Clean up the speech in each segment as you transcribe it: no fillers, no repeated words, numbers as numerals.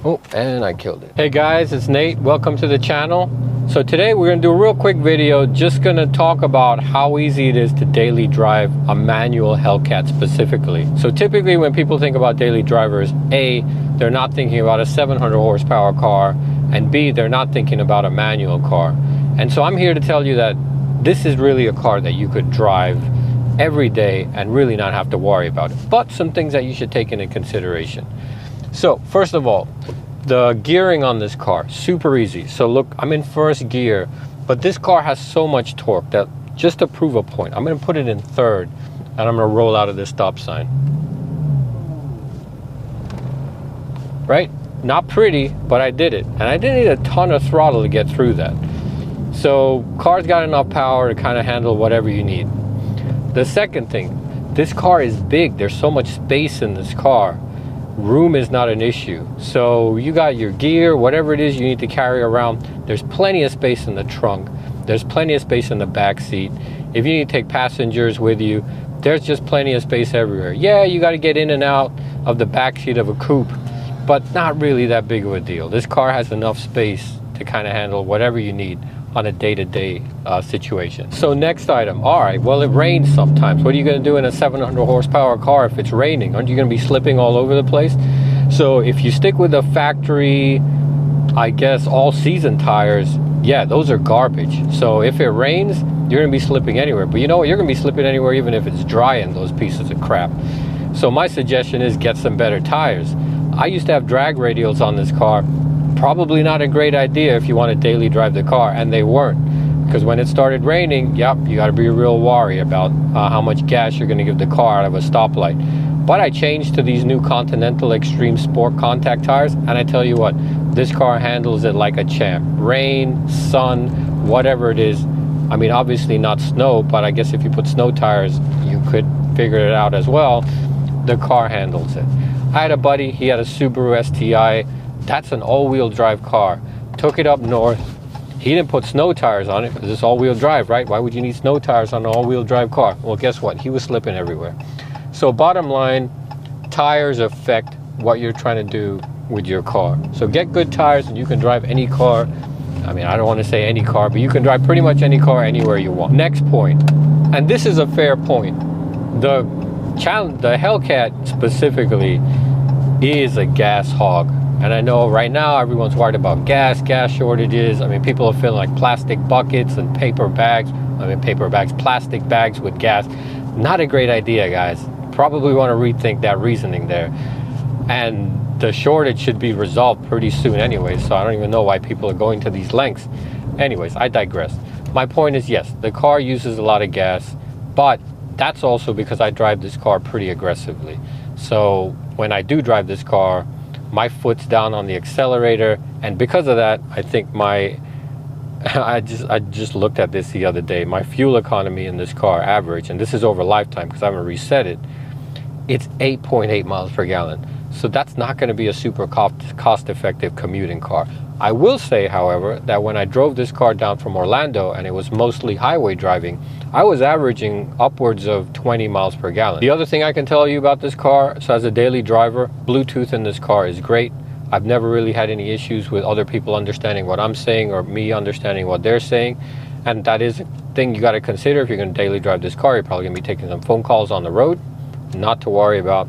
Oh, and I killed it. Hey guys, it's Nate. Welcome to the channel. So today we're going to do a real quick video, just going to talk about how easy it is to daily drive a manual Hellcat specifically. So typically when people think about daily drivers, A, they're not thinking about a 700 horsepower car, and B, they're not thinking about a manual car. And so I'm here to tell you that this is really a car that you could drive every day and really not have to worry about it. But some things that you should take into consideration. So first of all, the gearing on this car, super easy. So look, I'm in first gear, but this car has so much torque that just to prove a point, I'm gonna put it in third and I'm gonna roll out of this stop sign. Right? Not pretty, but I did it. And I didn't need a ton of throttle to get through that. So car's got enough power to kind of handle whatever you need. The second thing, this car is big. There's so much space in this car. Room is not an issue. So you got your gear, whatever it is you need to carry around. There's plenty of space in the trunk. There's plenty of space in the back seat. If you need to take passengers with you, there's just plenty of space everywhere. Yeah, you got to get in and out of the back seat of a coupe, but not really that big of a deal. This car has enough space to kind of handle whatever you need on a day-to-day situation. So next item, all right, well, it rains sometimes. What are you gonna do in a 700 horsepower car if it's raining? Aren't you gonna be slipping all over the place? So if you stick with the factory, I guess, all-season tires, yeah, those are garbage. So if it rains, you're gonna be slipping anywhere. But you know what, you're gonna be slipping anywhere even if it's dry in those pieces of crap. So my suggestion is get some better tires. I used to have drag radials on this car. Probably not a great idea if you want to daily drive the car, and they weren't, because when it started raining, yep, you got to be real wary about how much gas you're going to give the car out of a stoplight. But I changed to these new Continental Extreme Sport contact tires, and I tell you what, this car handles it like a champ. Rain, sun, whatever it is. I mean, obviously not snow, but I guess if you put snow tires, you could figure it out as well. The car handles it. I had a buddy, he had a Subaru STI. That's an all-wheel drive car. Took it up north. He didn't put snow tires on it because it's all-wheel drive, right? Why would you need snow tires on an all-wheel drive car? Well, guess what? He was slipping everywhere. So bottom line, tires affect what you're trying to do with your car. So get good tires and you can drive any car. I mean, I don't want to say any car, but you can drive pretty much any car anywhere you want. Next point, and this is a fair point. The Hellcat specifically is a gas hog. And I know right now everyone's worried about gas shortages. I mean, people are filling like plastic buckets and paper bags. Plastic bags with gas. Not a great idea, guys. Probably want to rethink that reasoning there. And the shortage should be resolved pretty soon anyway, so I don't even know why people are going to these lengths. Anyways, I digress. My point is, yes, the car uses a lot of gas, but that's also because I drive this car pretty aggressively. So when I do drive this car, my foot's down on the accelerator, and because of that, I think I just looked at this the other day. My fuel economy in this car average, and this is over lifetime because I haven't reset it, it's 8.8 miles per gallon. So that's not going to be a super cost-effective commuting car. I will say, however, that when I drove this car down from Orlando and it was mostly highway driving, I was averaging upwards of 20 miles per gallon. The other thing I can tell you about this car, so as a daily driver, Bluetooth in this car is great. I've never really had any issues with other people understanding what I'm saying or me understanding what they're saying. And that is a thing you got to consider if you're going to daily drive this car. You're probably going to be taking some phone calls on the road. Not to worry about.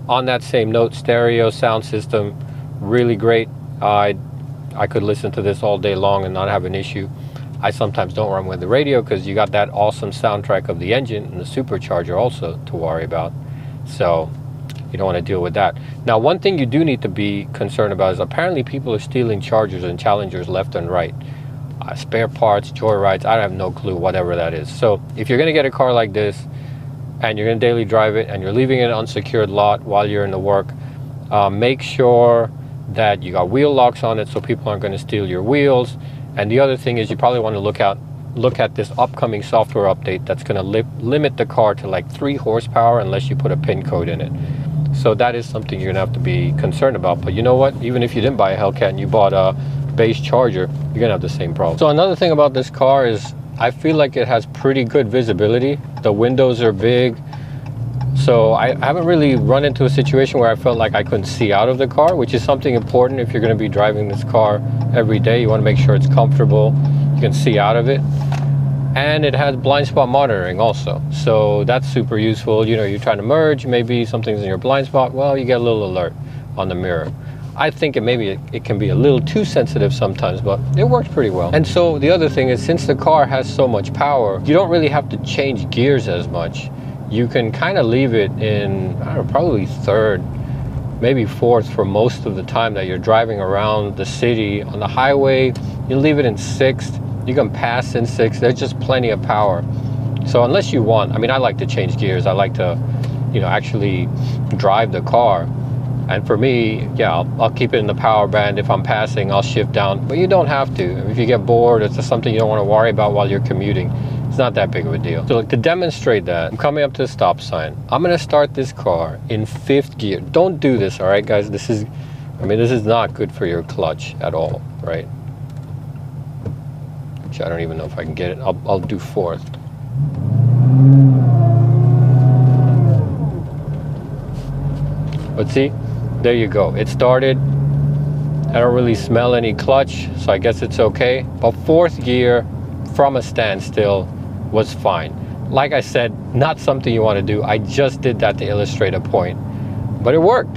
On that same note, stereo sound system, really great. I could listen to this all day long and not have an issue. I sometimes don't run with the radio because you got that awesome soundtrack of the engine and the supercharger also to worry about. So you don't want to deal with that. Now, one thing you do need to be concerned about is apparently people are stealing Chargers and Challengers left and right. Spare parts, joyrides, I have no clue, whatever that is. So if you're going to get a car like this and you're going to daily drive it and you're leaving an unsecured lot while you're in the work, make sure that you got wheel locks on it so people aren't going to steal your wheels. And the other thing is you probably want to look at this upcoming software update that's going to limit the car to like 3 horsepower unless you put a pin code in it. So that is something you're going to have to be concerned about. But you know what? Even if you didn't buy a Hellcat and you bought a base Charger, you're going to have the same problem. So another thing about this car is I feel like it has pretty good visibility. The windows are big. So I haven't really run into a situation where I felt like I couldn't see out of the car, which is something important if you're going to be driving this car every day. You want to make sure it's comfortable, you can see out of it. And it has blind spot monitoring also, so that's super useful. You know, you're trying to merge, maybe something's in your blind spot, well, you get a little alert on the mirror. I think it can be a little too sensitive sometimes, but it works pretty well. And so the other thing is, since the car has so much power, you don't really have to change gears as much. You can kind of leave it in, I don't know, probably third, maybe fourth for most of the time that you're driving around the city. On the highway, you leave it in sixth. You can pass in sixth. There's just plenty of power. So unless you want, I mean, I like to change gears. I like to, you know, actually drive the car. And for me, yeah, I'll keep it in the power band. If I'm passing, I'll shift down. But you don't have to. If you get bored, it's just something you don't want to worry about while you're commuting. It's not that big of a deal. So to demonstrate that, I'm coming up to the stop sign. I'm going to start this car in fifth gear. Don't do this, all right, guys? This is not good for your clutch at all, right? Which I don't even know if I can get it. I'll do fourth. But see, there you go. It started. I don't really smell any clutch, so I guess it's okay. But fourth gear from a standstill was fine. Like I said, not something you want to do. I just did that to illustrate a point, but it worked.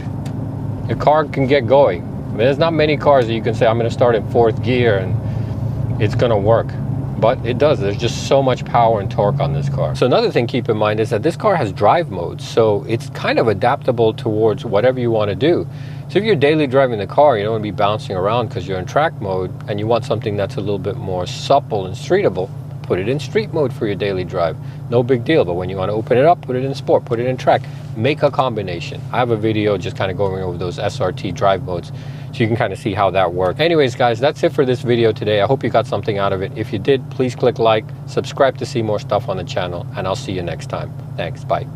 The car can get going. I mean, there's not many cars that you can say, I'm going to start in fourth gear and it's going to work. But it does. There's just so much power and torque on this car. So another thing to keep in mind is that this car has drive modes, so it's kind of adaptable towards whatever you want to do. So if you're daily driving the car, you don't want to be bouncing around because you're in track mode, and you want something that's a little bit more supple and streetable, put it in street mode for your daily drive. No big deal. But when you want to open it up, put it in sport, put it in track. Make a combination. I have a video just kind of going over those SRT drive modes, so you can kind of see how that works. Anyways, guys, that's it for this video today. I hope you got something out of it. If you did, please click like, subscribe to see more stuff on the channel, and I'll see you next time. Thanks. Bye.